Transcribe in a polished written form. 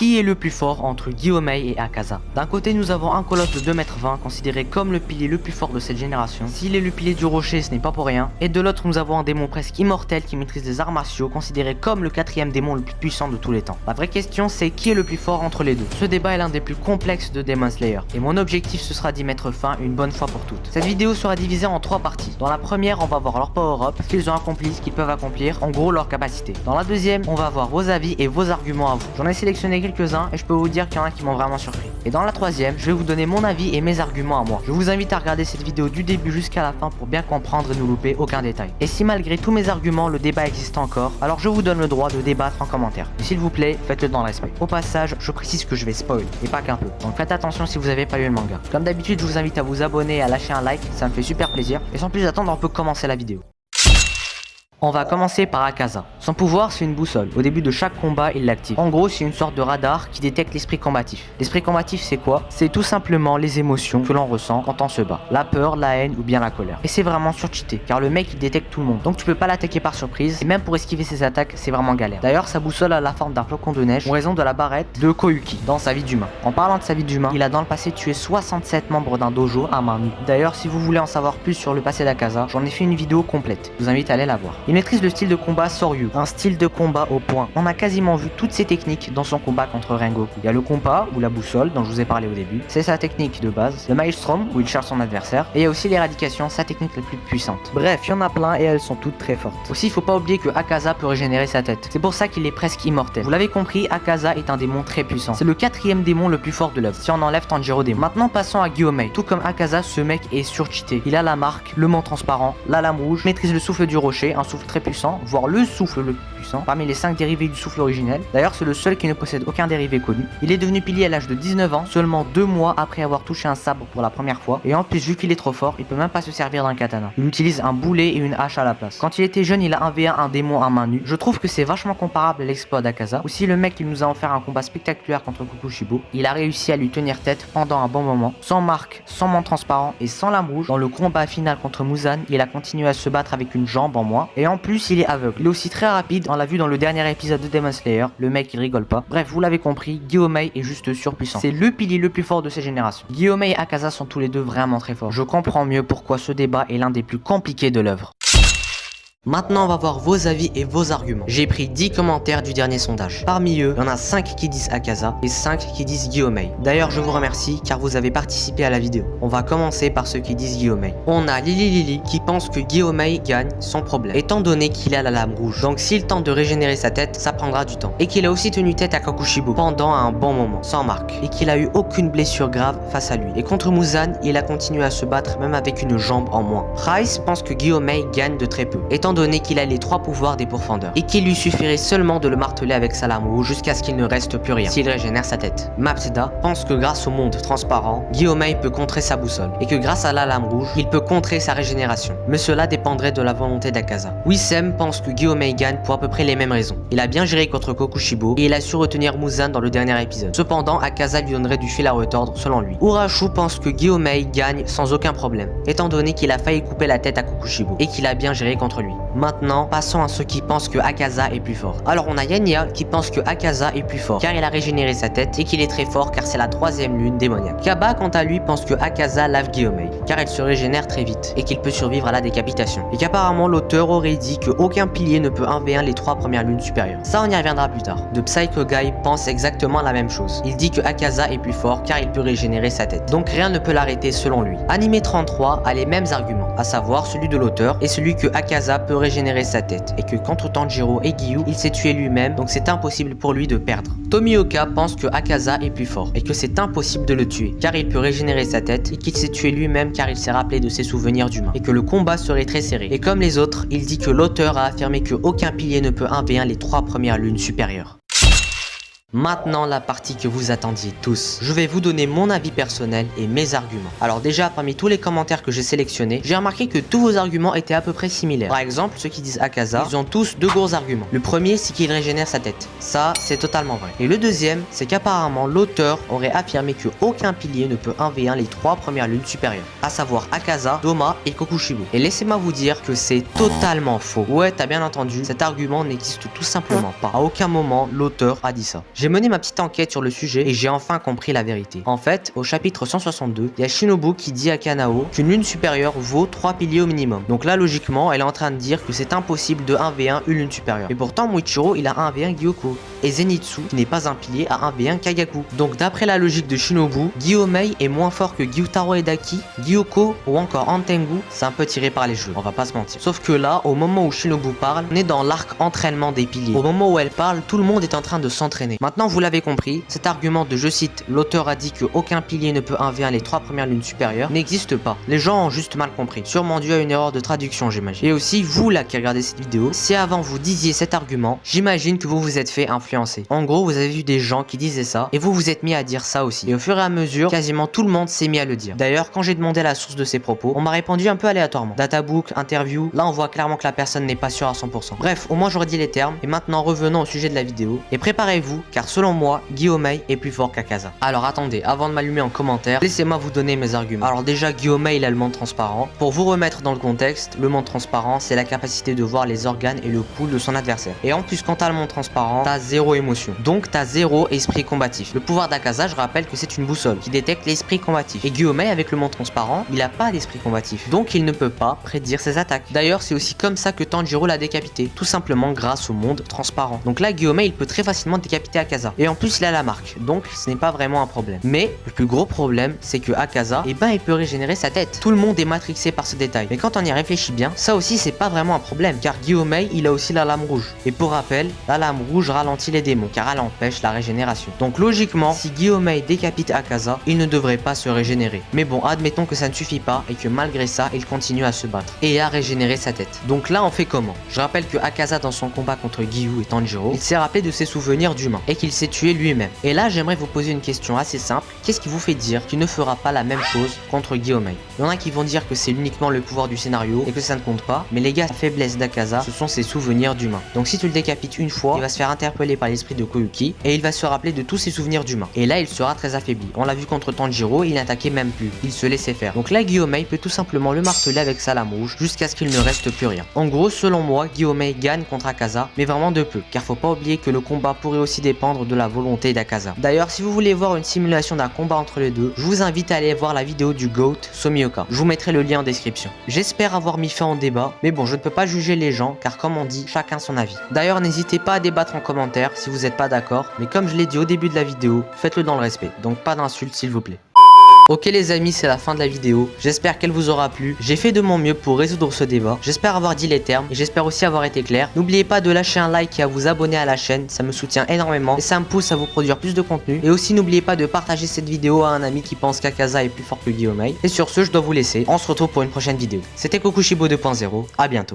Qui est le plus fort entre Gyomei et Akaza? D'un côté nous avons un colosse de 2,20 m considéré comme le pilier le plus fort de cette génération. S'il est le pilier du rocher, ce n'est pas pour rien. Et de l'autre nous avons un démon presque immortel qui maîtrise les arts martiaux, considéré comme le 4e démon le plus puissant de tous les temps. La vraie question c'est qui est le plus fort entre les deux. Ce débat est l'un des plus complexes de Demon Slayer. Et mon objectif ce sera d'y mettre fin une bonne fois pour toutes. Cette vidéo sera divisée en 3 parties. Dans la première on va voir leur power-up, ce qu'ils ont accompli, ce qu'ils peuvent accomplir, en gros leur capacité. Dans la deuxième on va voir vos avis et vos arguments à vous. J'en ai sélectionné quelques-uns et je peux vous dire qu'il y en a qui m'ont vraiment surpris. Et dans la troisième, je vais vous donner mon avis et mes arguments à moi. Je vous invite à regarder cette vidéo du début jusqu'à la fin pour bien comprendre et ne louper aucun détail. Et si malgré tous mes arguments, le débat existe encore, alors je vous donne le droit de débattre en commentaire. Mais s'il vous plaît, faites-le dans le respect. Au passage, je précise que je vais spoil, et pas qu'un peu. Donc faites attention si vous n'avez pas lu le manga. Comme d'habitude, je vous invite à vous abonner et à lâcher un like, ça me fait super plaisir. Et sans plus attendre, on peut commencer la vidéo. On va commencer par Akaza. Son pouvoir c'est une boussole. Au début de chaque combat il l'active. En gros c'est une sorte de radar qui détecte l'esprit combatif. L'esprit combatif c'est quoi? C'est tout simplement les émotions que l'on ressent quand on se bat. La peur, la haine ou bien la colère. Et c'est vraiment surcheaté car le mec il détecte tout le monde. Donc tu peux pas l'attaquer par surprise et même pour esquiver ses attaques c'est vraiment galère. D'ailleurs sa boussole a la forme d'un flocon de neige en raison de la barrette de Koyuki dans sa vie d'humain. En parlant de sa vie d'humain, il a dans le passé tué 67 membres d'un dojo à main nue. D'ailleurs si vous voulez en savoir plus sur le passé d'Akaza, j'en ai fait une vidéo complète. Je vous invite à aller la voir. Il maîtrise le style de combat Soryu, un style de combat au point. On a quasiment vu toutes ses techniques dans son combat contre Rengoku. Il y a le compas ou la boussole dont je vous ai parlé au début, c'est sa technique de base, le Maelstrom où il cherche son adversaire, et il y a aussi l'éradication, sa technique la plus puissante. Bref, il y en a plein et elles sont toutes très fortes. Aussi, il faut pas oublier que Akaza peut régénérer sa tête. C'est pour ça qu'il est presque immortel. Vous l'avez compris, Akaza est un démon très puissant. C'est le 4e démon le plus fort de l'œuvre, si on enlève Tanjiro démon. Maintenant passons à Gyomei. Tout comme Akaza, ce mec est surcheaté. Il a la marque, le mont transparent, la lame rouge, maîtrise le souffle du rocher, un souffle très puissant, voire le souffle le plus puissant parmi les 5 dérivés du souffle originel. D'ailleurs c'est le seul qui ne possède aucun dérivé connu. Il est devenu pilier à l'âge de 19 ans, seulement 2 mois après avoir touché un sabre pour la première fois, et en plus vu qu'il est trop fort, il peut même pas se servir d'un katana. Il utilise un boulet et une hache à la place. Quand il était jeune il a 1v1 un démon à main nue. Je trouve que c'est vachement comparable à l'exploit d'Akaza. Aussi le mec il nous a offert un combat spectaculaire contre Kokushibo. Il a réussi à lui tenir tête pendant un bon moment, sans marque, sans mont transparent et sans lame rouge. Dans le combat final contre Muzan, il a continué à se battre avec une jambe en moins, et en plus il est aveugle. Il est aussi très rapide, on l'a vu dans le dernier épisode de Demon Slayer, le mec il rigole pas. Bref, vous l'avez compris, Gyomei est juste surpuissant. C'est le pilier le plus fort de cette génération. Gyomei et Akaza sont tous les deux vraiment très forts. Je comprends mieux pourquoi ce débat est l'un des plus compliqués de l'œuvre. Maintenant on va voir vos avis et vos arguments. J'ai pris 10 commentaires du dernier sondage. Parmi eux, il y en a 5 qui disent Akaza et 5 qui disent Gyomei. D'ailleurs je vous remercie car vous avez participé à la vidéo. On va commencer par ceux qui disent Gyomei. On a Lili qui pense que Gyomei gagne sans problème, étant donné qu'il a la lame rouge. Donc s'il tente de régénérer sa tête, ça prendra du temps. Et qu'il a aussi tenu tête à Kokushibo pendant un bon moment, sans marque. Et qu'il a eu aucune blessure grave face à lui. Et contre Muzan, il a continué à se battre même avec une jambe en moins. Rice pense que Gyomei gagne de très peu, étant donné qu'il a les 3 pouvoirs des pourfendeurs et qu'il lui suffirait seulement de le marteler avec sa lame rouge jusqu'à ce qu'il ne reste plus rien s'il régénère sa tête. Mapseda pense que grâce au monde transparent, Gyomei peut contrer sa boussole et que grâce à la lame rouge, il peut contrer sa régénération. Mais cela dépendrait de la volonté d'Akaza. Wissem pense que Gyomei gagne pour à peu près les mêmes raisons. Il a bien géré contre Kokushibo et il a su retenir Muzan dans le dernier épisode. Cependant, Akaza lui donnerait du fil à retordre selon lui. Urachu pense que Gyomei gagne sans aucun problème, étant donné qu'il a failli couper la tête à Kokushibo et qu'il a bien géré contre lui. Maintenant, passons à ceux qui pensent que Akaza est plus fort. Alors on a Yanya qui pense que Akaza est plus fort car il a régénéré sa tête et qu'il est très fort car c'est la 3e lune démoniaque. Kaba quant à lui pense que Akaza lave Gyomei car elle se régénère très vite et qu'il peut survivre à la décapitation. Et qu'apparemment l'auteur aurait dit que aucun pilier ne peut 1v1 les 3 premières lunes supérieures. Ça on y reviendra plus tard. The Psycho Guy pense exactement la même chose. Il dit que Akaza est plus fort car il peut régénérer sa tête. Donc rien ne peut l'arrêter selon lui. Anime 33 a les mêmes arguments, à savoir celui de l'auteur et celui que Akaza peut régénérer sa tête et que contre Tanjiro et Giyu, il s'est tué lui-même donc c'est impossible pour lui de perdre. Tomioka pense que Akaza est plus fort et que c'est impossible de le tuer car il peut régénérer sa tête et qu'il s'est tué lui-même car il s'est rappelé de ses souvenirs d'humain et que le combat serait très serré. Et comme les autres, il dit que l'auteur a affirmé que aucun pilier ne peut 1v1 les 3 premières lunes supérieures. Maintenant la partie que vous attendiez tous. Je vais vous donner mon avis personnel et mes arguments. Alors déjà parmi tous les commentaires que j'ai sélectionnés, j'ai remarqué que tous vos arguments étaient à peu près similaires. Par exemple ceux qui disent Akaza, ils ont tous 2 gros arguments. Le premier c'est qu'il régénère sa tête. Ça c'est totalement vrai. Et le deuxième c'est qu'apparemment l'auteur aurait affirmé que aucun pilier ne peut 1v1 les 3 premières lunes supérieures. À savoir Akaza, Doma et Kokushibo. Et laissez-moi vous dire que c'est totalement faux. Ouais t'as bien entendu, cet argument n'existe tout simplement pas. À aucun moment l'auteur a dit ça. J'ai mené ma petite enquête sur le sujet et j'ai enfin compris la vérité. En fait, au chapitre 162, il y a Shinobu qui dit à Kanao qu'une lune supérieure vaut 3 piliers au minimum. Donc là, logiquement, elle est en train de dire que c'est impossible de 1v1 une lune supérieure. Et pourtant, Muichiro, il a 1v1 Gyoko. Et Zenitsu, qui n'est pas un pilier, a 1v1 Kagaku. Donc d'après la logique de Shinobu, Gyomei est moins fort que Gyutaro Edaki, Gyoko ou encore Antengu, c'est un peu tiré par les cheveux, on va pas se mentir. Sauf que là, au moment où Shinobu parle, on est dans l'arc entraînement des piliers. Au moment où elle parle, tout le monde est en train de s'entraîner. Maintenant, vous l'avez compris, cet argument de je cite, l'auteur a dit que aucun pilier ne peut 1v1 les 3 premières lunes supérieures n'existe pas. Les gens ont juste mal compris, sûrement dû à une erreur de traduction, j'imagine. Et aussi, vous là qui regardez cette vidéo, si avant vous disiez cet argument, j'imagine que vous vous êtes fait influencer. En gros, vous avez vu des gens qui disaient ça et vous vous êtes mis à dire ça aussi. Et au fur et à mesure, quasiment tout le monde s'est mis à le dire. D'ailleurs, quand j'ai demandé la source de ces propos, on m'a répondu un peu aléatoirement. Databook, interview, là on voit clairement que la personne n'est pas sûre à 100%. Bref, au moins j'aurais dit les termes. Et maintenant revenons au sujet de la vidéo. Et préparez-vous, car selon moi, Gyomei est plus fort qu'Akaza. Alors attendez, avant de m'allumer en commentaire, laissez-moi vous donner mes arguments. Alors déjà, Gyomei il a le monde transparent. Pour vous remettre dans le contexte, le monde transparent c'est la capacité de voir les organes et le pouls de son adversaire. Et en plus quand t'as le monde transparent, t'as zéro émotion. Donc t'as zéro esprit combatif. Le pouvoir d'Akaza, je rappelle que c'est une boussole qui détecte l'esprit combatif. Et Gyomei avec le monde transparent, il a pas d'esprit combatif. Donc il ne peut pas prédire ses attaques. D'ailleurs, c'est aussi comme ça que Tanjiro l'a décapité. Tout simplement grâce au monde transparent. Donc là, Gyomei, il peut très facilement décapiter Akaza. Et en plus, il a la marque. Donc ce n'est pas vraiment un problème. Mais le plus gros problème, c'est que Akaza, eh ben, il peut régénérer sa tête. Tout le monde est matrixé par ce détail. Mais quand on y réfléchit bien, ça aussi, c'est pas vraiment un problème. Car Gyomei, il a aussi la lame rouge. Et pour rappel, la lame rouge ralentit les démons. Car elle empêche la régénération. Donc logiquement, si Gyomei décapite Akaza, il ne devrait pas se régénérer. Mais bon, admettons que ça ne suffit pas et que malgré ça, il continue à se battre et à régénérer sa tête. Donc là, on fait comment? Je rappelle que Akaza, dans son combat contre Giyu et Tanjiro, il s'est rappelé de ses souvenirs d'humain et qu'il s'est tué lui-même. Et là, j'aimerais vous poser une question assez simple. Qu'est-ce qui vous fait dire qu'il ne fera pas la même chose contre Gyomei? Il y en a qui vont dire que c'est uniquement le pouvoir du scénario et que ça ne compte pas. Mais les gars, la faiblesse d'Akaza, ce sont ses souvenirs d'humain. Donc si tu le décapites une fois, il va se faire interpeller par l'esprit de Koyuki et il va se rappeler de tous ses souvenirs d'humain. Et là, il sera très affaibli. On l'a vu contre Tanjiro, il n'attaquait même plus. Il se laissait faire. Donc là, Gyomei peut tout simplement le marteler avec sa lame rouge jusqu'à ce qu'il ne reste plus rien. En gros, selon moi, Gyomei gagne contre Akaza, mais vraiment de peu, car faut pas oublier que le combat pourrait aussi dépendre de la volonté d'Akaza. D'ailleurs, si vous voulez voir une simulation d'un combat entre les deux, je vous invite à aller voir la vidéo du GOAT Somioka. Je vous mettrai le lien en description. J'espère avoir mis fin au débat, mais bon, je ne peux pas juger les gens, car comme on dit, chacun son avis. D'ailleurs, n'hésitez pas à débattre en commentaire si vous n'êtes pas d'accord, mais comme je l'ai dit au début de la vidéo, faites-le dans le respect, donc pas d'insultes s'il vous plaît. Ok les amis, c'est la fin de la vidéo, j'espère qu'elle vous aura plu, j'ai fait de mon mieux pour résoudre ce débat, j'espère avoir dit les termes et j'espère aussi avoir été clair. N'oubliez pas de lâcher un like et à vous abonner à la chaîne, ça me soutient énormément et ça me pousse à vous produire plus de contenu. Et aussi n'oubliez pas de partager cette vidéo à un ami qui pense qu'Akaza est plus fort que Gyomei. Et sur ce, je dois vous laisser, on se retrouve pour une prochaine vidéo. C'était Kokushibo 2.0, à bientôt.